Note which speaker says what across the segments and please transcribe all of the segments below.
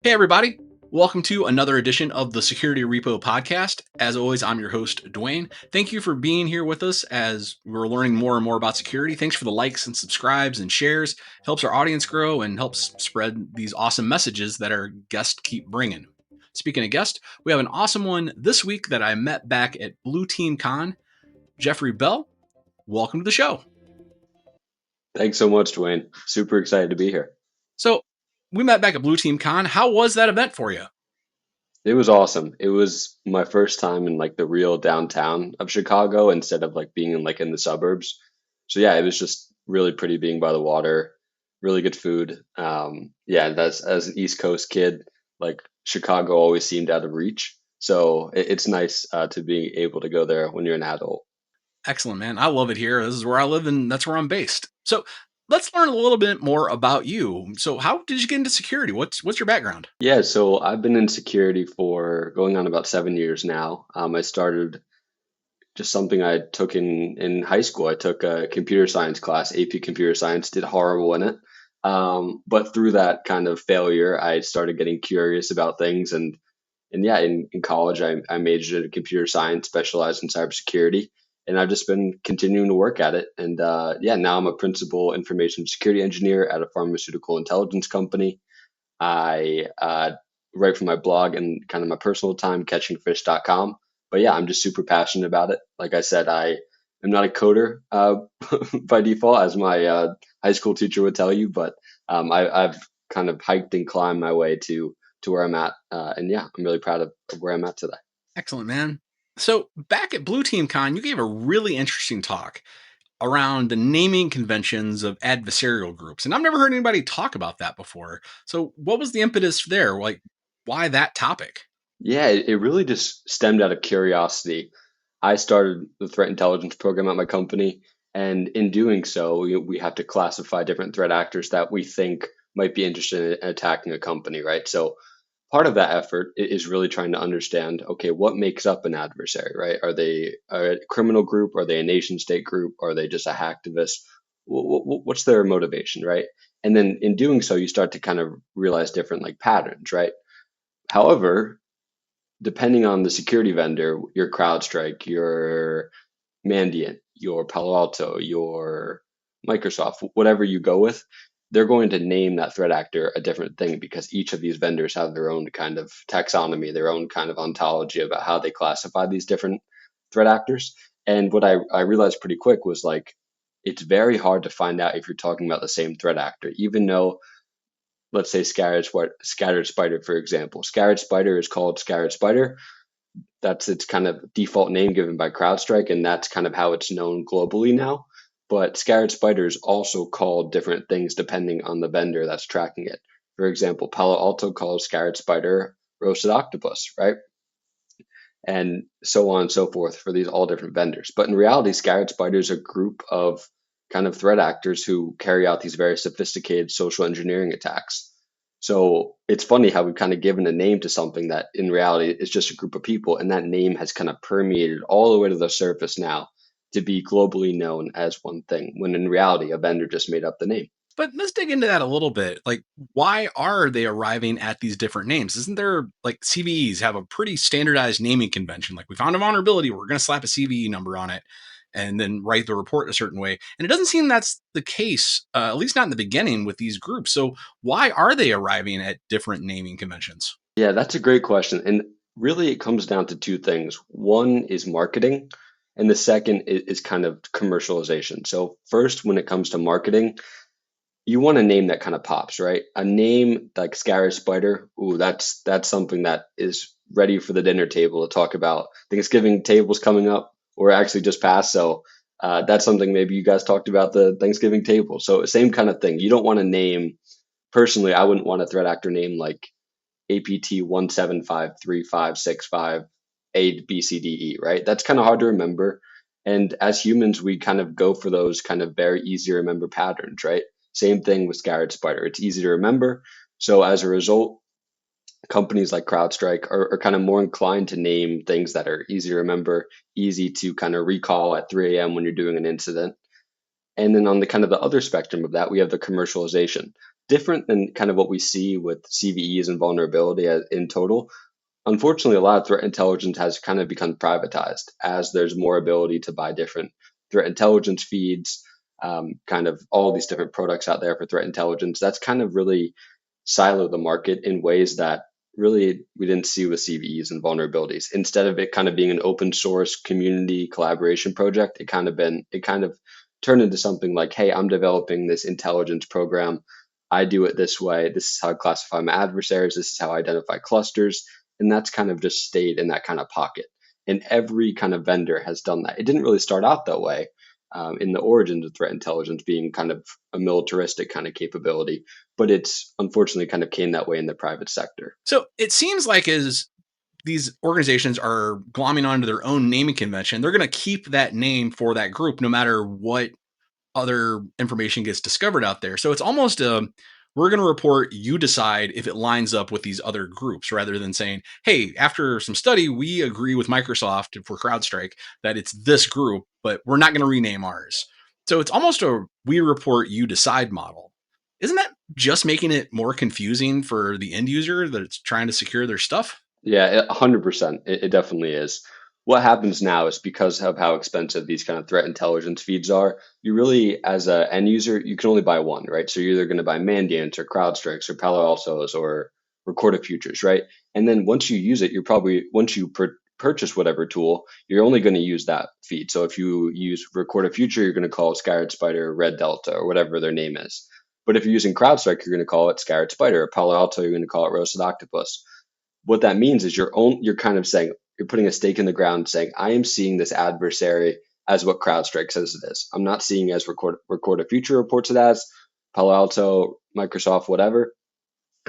Speaker 1: Hey, everybody. Welcome to another edition of the Security Repo Podcast. As always, I'm your host, Dwayne. Thank you for being here with us as we're learning more and more about security. Thanks for the likes and subscribes and shares. Helps our audience grow and helps spread these awesome messages that our guests keep bringing. Speaking of guests, we have an awesome one this week that I met back at Blue Team Con. Jeffrey Bell, welcome to the show.
Speaker 2: Thanks so much, Dwayne. Super excited to be here.
Speaker 1: So, we met back at Blue Team Con. How was that event for you?
Speaker 2: It was awesome. It was my first time in like the real downtown of Chicago instead of like being in the suburbs. So yeah, it was just really pretty being by the water, really good food. Yeah, that's as an East Coast kid, like Chicago always seemed out of reach. So it's nice to be able to go there when you're an adult.
Speaker 1: Excellent, man. I love it here. This is where I live and that's where I'm based. So let's learn a little bit more about you. So how did you get into security? What's your background?
Speaker 2: Yeah, so I've been in security for going on about 7 years now. I started just something I took in high school. I took a computer science class, AP Computer Science, did horrible in it. But through that kind of failure, I started getting curious about things. And yeah, in college, I majored in computer science, specialized in cybersecurity. And I've just been continuing to work at it. And yeah, now I'm a principal information security engineer at a pharmaceutical intelligence company. I write for my blog and kind of my personal time, catchingfish.com. But yeah, I'm just super passionate about it. Like I said, I am not a coder by default, as my high school teacher would tell you, but I've kind of hiked and climbed my way to where I'm at. And yeah, I'm really proud of where I'm at today.
Speaker 1: Excellent, man. So back at Blue Team Con, you gave a really interesting talk around the naming conventions of adversarial groups. And I've never heard anybody talk about that before. So what was the impetus there? Like, why that topic?
Speaker 2: Yeah, it really just stemmed out of curiosity. I started the threat intelligence program at my company, and in doing so, we have to classify different threat actors that we think might be interested in attacking a company, right? So part of that effort is really trying to understand, okay, what makes up an adversary, right? Are they a criminal group? Are they a nation state group? Are they just a hacktivist? What's their motivation, right? And then in doing so, you start to kind of realize different like patterns, right? However, depending on the security vendor, your CrowdStrike, your Mandiant, your Palo Alto, your Microsoft, whatever you go with, they're going to name that threat actor a different thing because each of these vendors have their own kind of taxonomy, their own kind of ontology about how they classify these different threat actors. And what I realized pretty quick was like, it's very hard to find out if you're talking about the same threat actor, even though let's say scattered spider, for example. Scattered spider is called scattered spider. That's its kind of default name given by CrowdStrike, and that's kind of how it's known globally now. But scattered spider is also called different things depending on the vendor that's tracking it. For example, Palo Alto calls scattered spider roasted octopus, right? And so on and so forth for these all different vendors. But in reality, scattered spider is a group of kind of threat actors who carry out these very sophisticated social engineering attacks. So it's funny how we've kind of given a name to something that in reality is just a group of people, and that name has kind of permeated all the way to the surface now to be globally known as one thing, when in reality, a vendor just made up the name.
Speaker 1: But let's dig into that a little bit. Like, why are they arriving at these different names? Isn't there like CVEs have a pretty standardized naming convention? Like, we found a vulnerability, we're going to slap a CVE number on it and then write the report a certain way. And it doesn't seem that's the case, at least not in the beginning with these groups. So, why are they arriving at different naming conventions?
Speaker 2: Yeah, that's a great question. And really, it comes down to two things. One is marketing, and the second is kind of commercialization. So, first, when it comes to marketing, you want a name that kind of pops, right? A name like Scary Spider, ooh, that's something that is ready for the dinner table to talk about. Thanksgiving table's coming up, or actually just passed, so that's something maybe you guys talked about the Thanksgiving table. So same kind of thing. You don't want a name. Personally, I wouldn't want a threat actor name like APT 1753565 ABCDE, right? That's kind of hard to remember. And as humans, we kind of go for those kind of very easy to remember patterns, right? Same thing with Scarlet Spider. It's easy to remember. So as a result, companies like CrowdStrike are kind of more inclined to name things that are easy to remember, easy to kind of recall at 3 a.m. when you're doing an incident. And then on the kind of the other spectrum of that, we have the commercialization. different than kind of what we see with CVEs and vulnerability in total. Unfortunately, a lot of threat intelligence has kind of become privatized as there's more ability to buy different threat intelligence feeds, kind of all these different products out there for threat intelligence. That's kind of really siloed the market in ways that really we didn't see with CVEs and vulnerabilities. Instead of it kind of being an open source community collaboration project, it kind of turned into something like, hey, I'm developing this intelligence program. I do it this way. This is how I classify my adversaries. This is how I identify clusters. And that's kind of just stayed in that kind of pocket. And every kind of vendor has done that. It didn't really start out that way in the origins of threat intelligence being kind of a militaristic kind of capability, but it's unfortunately kind of came that way in the private sector.
Speaker 1: So it seems like as these organizations are glomming onto their own naming convention, they're going to keep that name for that group no matter what other information gets discovered out there. So it's almost a we're going to report, you decide if it lines up with these other groups rather than saying, hey, after some study, we agree with Microsoft for CrowdStrike that it's this group, but we're not going to rename ours. So it's almost a we report, you decide model. Isn't that just making it more confusing for the end user that's trying to secure their stuff?
Speaker 2: Yeah, 100%. It definitely is. What happens now is because of how expensive these kind of threat intelligence feeds are, you really, as an end user, you can only buy one, right? So you're either going to buy Mandiant or CrowdStrikes or Palo Altos or Recorded Futures, right? And then once you use it, once you purchase whatever tool, you're only going to use that feed. So if you use Recorded Future, you're going to call it Scarlet Spider, Red Delta, or whatever their name is. But if you're using CrowdStrike, you're going to call it Scarlet Spider. Or Palo Alto, you're going to call it Roasted Octopus. What that means is you're kind of saying, you're putting a stake in the ground saying, I am seeing this adversary as what CrowdStrike says it is. I'm not seeing as record a future reports it as, Palo Alto, Microsoft, whatever.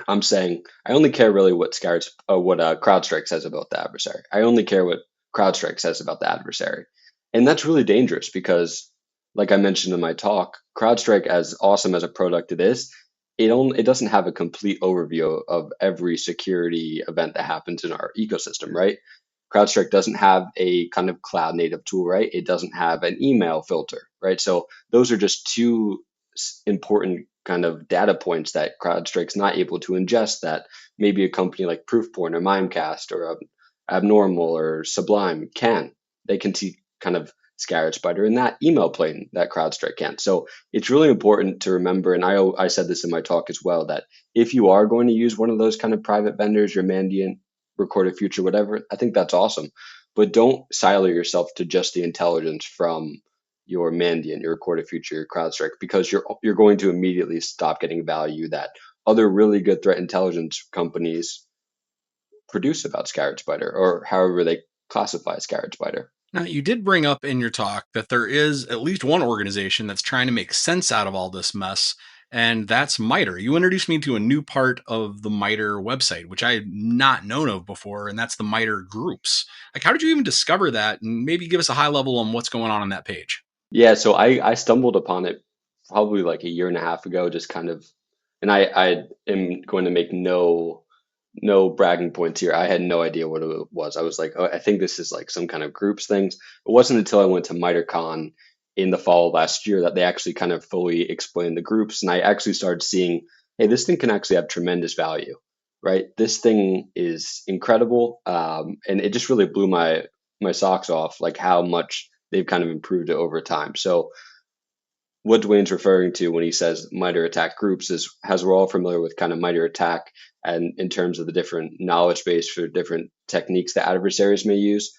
Speaker 2: I'm saying I only care really what CrowdStrike says about the adversary. I only care what CrowdStrike says about the adversary, and that's really dangerous because, like I mentioned in my talk, CrowdStrike, as awesome as a product it doesn't have a complete overview of every security event that happens in our ecosystem, right? CrowdStrike doesn't have a kind of cloud native tool, right? It doesn't have an email filter, right? So those are just two important kind of data points that CrowdStrike's not able to ingest that maybe a company like Proofpoint or Mimecast or Abnormal or Sublime can. They can see kind of Scarlet Spider in that email plane that CrowdStrike can. So it's really important to remember, and I said this in my talk as well, that if you are going to use one of those kind of private vendors, your Mandiant, Recorded Future, whatever, I think that's awesome. But don't silo yourself to just the intelligence from your Mandiant, your Recorded Future, your CrowdStrike, because you're going to immediately stop getting value that other really good threat intelligence companies produce about Scarlet Spider or however they classify Scarlet Spider.
Speaker 1: Now, you did bring up in your talk that there is at least one organization that's trying to make sense out of all this mess, and that's MITRE. You introduced me to a new part of the MITRE website, which I had not known of before, and that's the MITRE Groups. Like, how did you even discover that? And maybe give us a high level on what's going on that page.
Speaker 2: Yeah, so I stumbled upon it probably like a year and a half ago, just kind of, and I am going to make no bragging points here. I had no idea what it was. I was like, oh, I think this is like some kind of groups things. It wasn't until I went to MITRECon in the fall of last year that they actually kind of fully explained the groups, and I actually started seeing, hey, this thing can actually have tremendous value, right? This thing is incredible, and it just really blew my socks off, like how much they've kind of improved it over time. So what Dwayne's referring to when he says MITRE ATT&CK Groups is, as we're all familiar with kind of MITRE ATT&CK and in terms of the different knowledge base for different techniques that adversaries may use,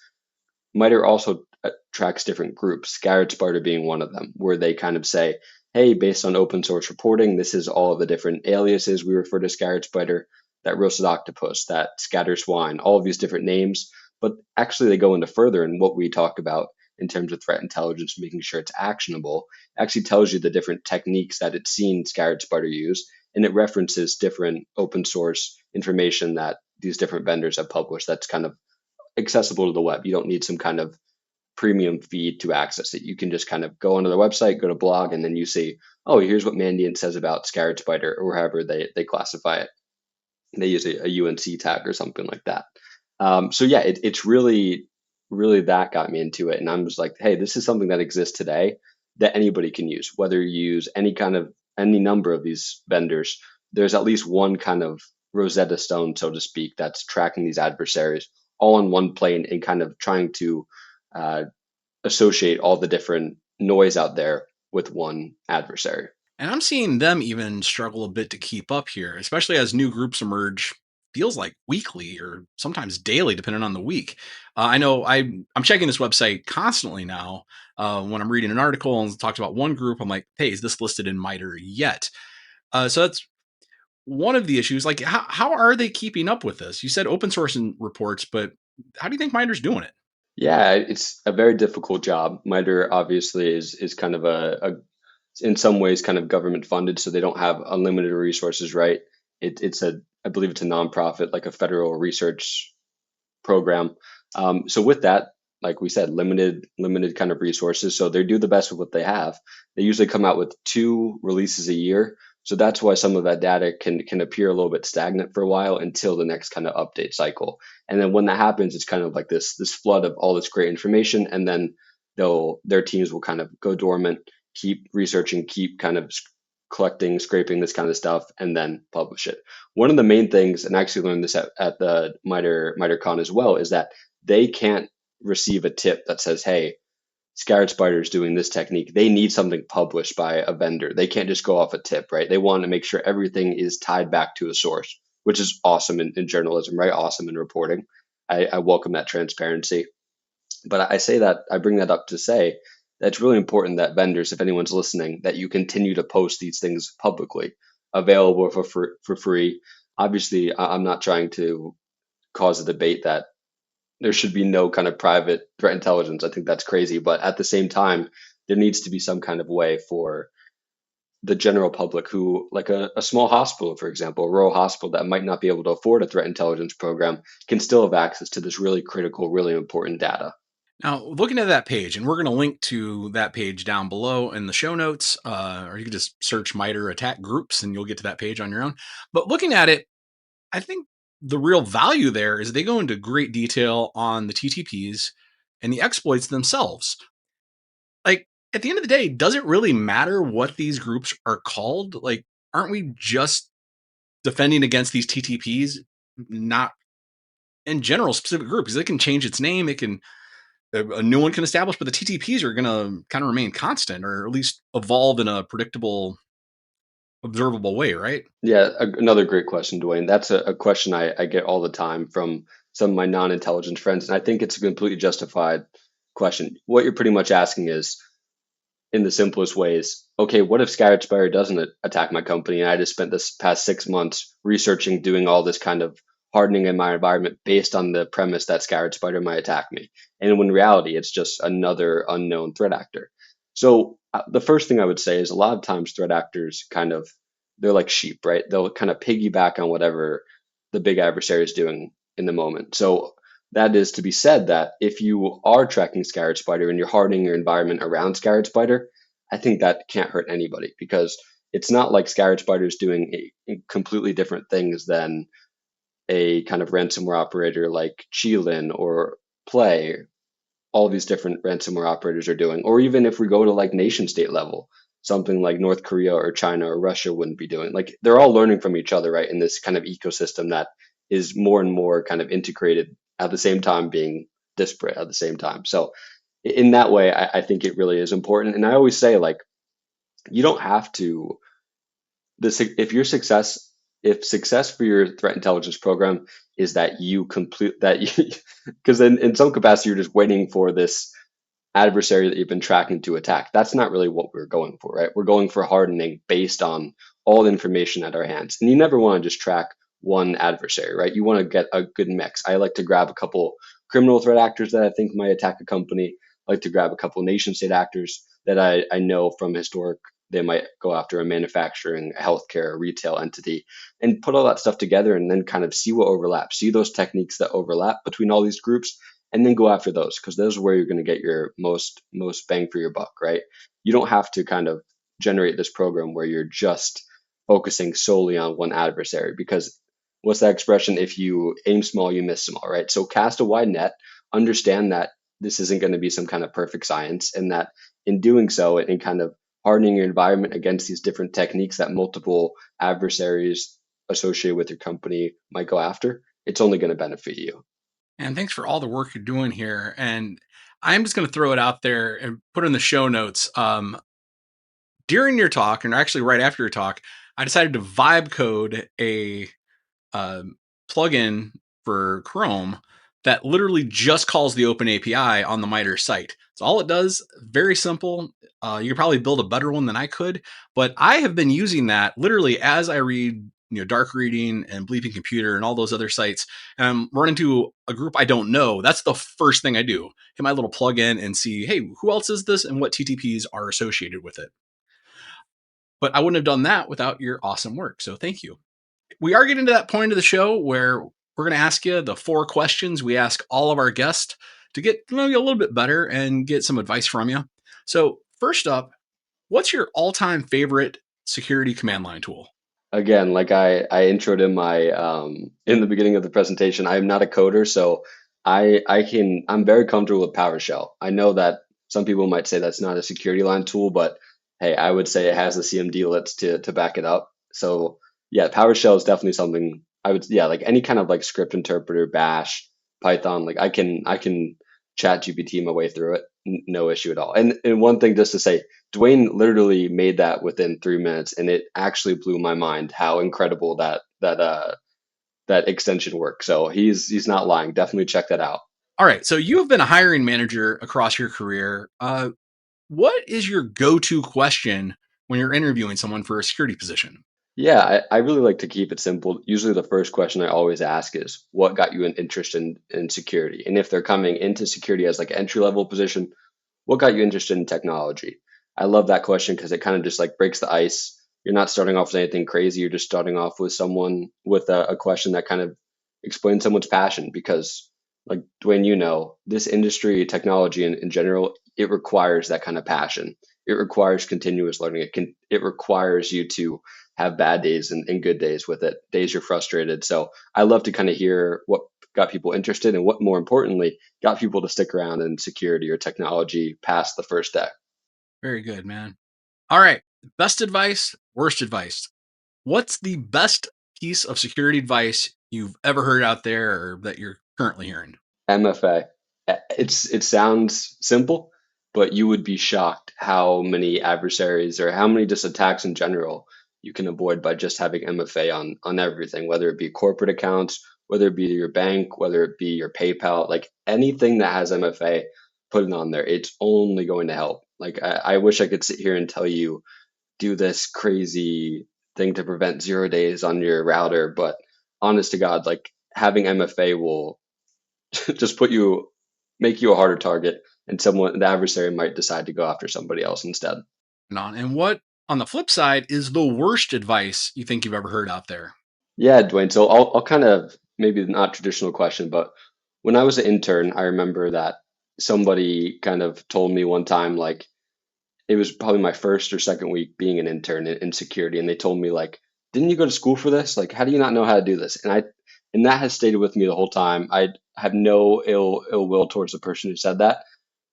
Speaker 2: MITRE also tracks different groups, Scarlet Spider being one of them, where they kind of say, hey, based on open source reporting, this is all of the different aliases we refer to Scarlet Spider, that roasted octopus, that scatter swine, all of these different names. But actually, they go into further in what we talk about in terms of threat intelligence, making sure it's actionable. It actually tells you the different techniques that it's seen Scarlet Spider use, and it references different open source information that these different vendors have published that's kind of accessible to the web. You don't need some kind of premium feed to access it. You can just kind of go onto their website, go to blog, and then you see, oh, here's what Mandiant says about Scarlet Spider, or however they classify it. They use a UNC tag or something like that. So yeah, it's really that got me into it. And I'm just like, hey, this is something that exists today that anybody can use, whether you use any kind of any number of these vendors, there's at least one kind of Rosetta Stone, so to speak, that's tracking these adversaries all on one plane and kind of trying to uh, associate all the different noise out there with one adversary.
Speaker 1: And I'm seeing them even struggle a bit to keep up here, especially as new groups emerge. Feels like weekly or sometimes daily, depending on the week. I know I'm checking this website constantly now. When I'm reading an article and it talks about one group, I'm like, hey, is this listed in MITRE yet? So that's one of the issues. Like, how are they keeping up with this? You said open source reports, but how do you think MITRE's doing it?
Speaker 2: Yeah, it's a very difficult job. MITRE obviously is kind of a in some ways kind of government funded, so they don't have unlimited resources, right? It's a I believe it's a nonprofit, like a federal research program. So with that, like we said, limited kind of resources. So they do the best with what they have. They usually come out with 2 releases a year. So that's why some of that data can appear a little bit stagnant for a while until the next kind of update cycle. And then when that happens, it's kind of like this flood of all this great information, and then their teams will kind of go dormant, keep researching, keep kind of collecting, scraping this kind of stuff, and then publish it. One of the main things, and I actually learned this at the MITRECon as well, is that they can't receive a tip that says, hey, Scarlet Spider is doing this technique. They need something published by a vendor. They can't just go off a tip, right? They want to make sure everything is tied back to a source, which is awesome in journalism, right? Awesome in reporting. I welcome that transparency. But I say that, I bring that up to say that it's really important that vendors, if anyone's listening, that you continue to post these things publicly, available for free. Obviously, I'm not trying to cause a debate that there should be no kind of private threat intelligence. I think that's crazy. But at the same time, there needs to be some kind of way for the general public who, like a small hospital, for example, a rural hospital that might not be able to afford a threat intelligence program, can still have access to this really critical, really important data.
Speaker 1: Now, looking at that page, and we're going to link to that page down below in the show notes, or you can just search MITRE ATT&CK Groups and you'll get to that page on your own. But looking at it, I think the real value there is they go into great detail on the TTPs and the exploits themselves. Like, at the end of the day, does it really matter what these groups are called? Like, aren't we just defending against these TTPs, not in general specific groups? Because they can change its name, it can a new one can establish, but the TTPs are going to kind of remain constant or at least evolve in a predictable, observable way, right?
Speaker 2: Yeah, another great question, Dwayne. That's a question I get all the time from some of my non-intelligence friends, and I think it's a completely justified question. What you're pretty much asking is, in the simplest ways, okay, what if Scarlet Spider doesn't attack my company and I just spent this past 6 months researching, doing all this kind of hardening in my environment based on the premise that Scarlet Spider might attack me? And when in reality, it's just another unknown threat actor. So the first thing I would say is a lot of times threat actors kind of, they're like sheep, right? They'll kind of piggyback on whatever the big adversary is doing in the moment. So that is to be said that if you are tracking Scarlet Spider and you're hardening your environment around Scarlet Spider, I think that can't hurt anybody, because it's not like Scarlet Spider is doing completely different things than a kind of ransomware operator like Chilin or Play. All these different ransomware operators are doing, or even if we go to like nation state level, something like North Korea or China or Russia wouldn't be doing. Like, they're all learning from each other, right? In this kind of ecosystem that is more and more kind of integrated at the same time being disparate at the same time. So in that way, I think it really is important. And I always say, like, you don't have to, if your success, if success for your threat intelligence program is that you complete that you, because then in some capacity you're just waiting for this adversary that you've been tracking to attack. That's not really what we're going for, right? We're going for hardening based on all the information at our hands. And you never want to just track one adversary, right? You want to get a good mix. I like to grab a couple criminal threat actors that I think might attack a company. I like to grab a couple nation state actors that I know from historic, they might go after a manufacturing, a healthcare, a retail entity, and put all that stuff together and then kind of see what overlaps, see those techniques that overlap between all these groups, and then go after those, because those are where you're going to get your most bang for your buck, right? You don't have to kind of generate this program where you're just focusing solely on one adversary, because what's that expression? If you aim small, you miss small, right? So cast a wide net, understand that this isn't going to be some kind of perfect science, and that in doing so and kind of hardening your environment against these different techniques that multiple adversaries associated with your company might go after, it's only going to benefit you.
Speaker 1: And thanks for all the work you're doing here. And I'm just going to throw it out there and put in the show notes. During your talk, and actually right after your talk, I decided to vibe code a um, plugin for Chrome that literally just calls the Open API on the MITRE site. So all it does, very simple. You could probably build a better one than I could, but I have been using that literally as I read, dark reading and bleeping computer and all those other sites. And I'm running into a group I don't know. That's the first thing I do. Hit my little plugin and see, hey, who else is this and what TTPs are associated with it. But I wouldn't have done that without your awesome work. So thank you. We are getting to that point of the show where we're going to ask you the 4 questions we ask all of our guests to get to know you a little bit better and get some advice from you. So, first up, what's your all-time favorite security command line tool?
Speaker 2: Again, like I introed in my in the beginning of the presentation, I am not a coder, so I'm very comfortable with PowerShell. I know that some people might say that's not a security line tool, but hey, I would say it has the CMD lits to back it up. So yeah, PowerShell is definitely something I would, yeah, like any kind of like script interpreter, Bash, Python, like I can chat GPT my way through it, no issue at all. And one thing just to say, Dwayne literally made that within 3 minutes, and it actually blew my mind how incredible that extension worked. So he's not lying. Definitely check that out.
Speaker 1: All right, so you have been a hiring manager across your career. What is your go-to question when you're interviewing someone for a security position?
Speaker 2: Yeah, I really like to keep it simple. Usually the first question I always ask is, what got you an interest in security? And if they're coming into security as like an entry level position, what got you interested in technology? I love that question because it kind of just like breaks the ice. You're not starting off with anything crazy. You're just starting off with someone with a question that kind of explains someone's passion. Because, like Dwayne, this industry, technology in general, it requires that kind of passion. It requires continuous learning. It requires you to have bad days and good days with it, days you're frustrated. So I love to kind of hear what got people interested and what more importantly got people to stick around in security or technology past the first day.
Speaker 1: Very good, man. All right, best advice, worst advice. What's the best piece of security advice you've ever heard out there or that you're currently hearing?
Speaker 2: MFA. It sounds simple, but you would be shocked how many adversaries or how many just attacks in general you can avoid by just having MFA on everything, whether it be corporate accounts, whether it be your bank, whether it be your PayPal, like anything that has MFA, put it on there. It's only going to help. Like I wish I could sit here and tell you do this crazy thing to prevent 0 days on your router, but honest to God, like having MFA will just make you a harder target, and the adversary might decide to go after somebody else instead.
Speaker 1: And what, on the flip side, is the worst advice you think you've ever heard out there?
Speaker 2: Yeah, Dwayne. So I'll kind of maybe not traditional question, but when I was an intern, I remember that somebody kind of told me one time, like it was probably my first or second week being an intern in security, and they told me like, "Didn't you go to school for this? Like, how do you not know how to do this?" And that has stayed with me the whole time. I have no ill will towards the person who said that.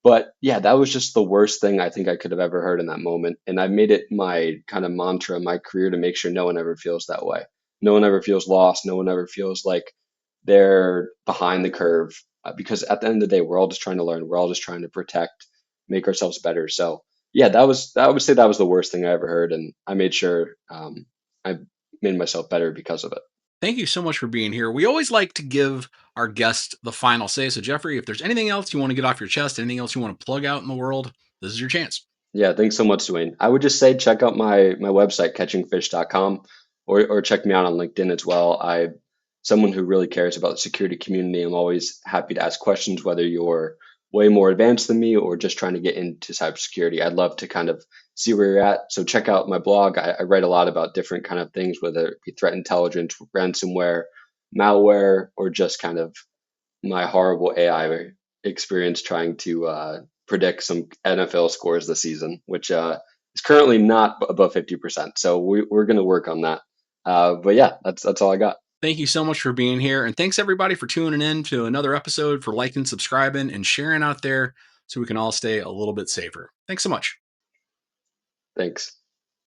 Speaker 2: But yeah, that was just the worst thing I think I could have ever heard in that moment. And I made it my kind of mantra in my career to make sure no one ever feels that way. No one ever feels lost. No one ever feels like they're behind the curve. Because at the end of the day, we're all just trying to learn. We're all just trying to protect, make ourselves better. So yeah, I would say that was the worst thing I ever heard. And I made sure I made myself better because of it.
Speaker 1: Thank you so much for being here. We always like to give our guest the final say. So, Jeffrey, if there's anything else you want to get off your chest, anything else you want to plug out in the world, this is your chance.
Speaker 2: Yeah, thanks so much, Dwayne. I would just say check out my website, catchingfish.com, or check me out on LinkedIn as well. I'm someone who really cares about the security community. I'm always happy to ask questions, whether you're way more advanced than me or just trying to get into cybersecurity. I'd love to kind of see where you're at. So check out my blog. I write a lot about different kind of things, whether it be threat intelligence, ransomware, malware, or just kind of my horrible AI experience trying to predict some NFL scores this season, which is currently not above 50%. So we're going to work on that. But yeah, that's all I got.
Speaker 1: Thank you so much for being here. And thanks everybody for tuning in to another episode, for liking, subscribing, and sharing out there so we can all stay a little bit safer. Thanks so much.
Speaker 2: Thanks.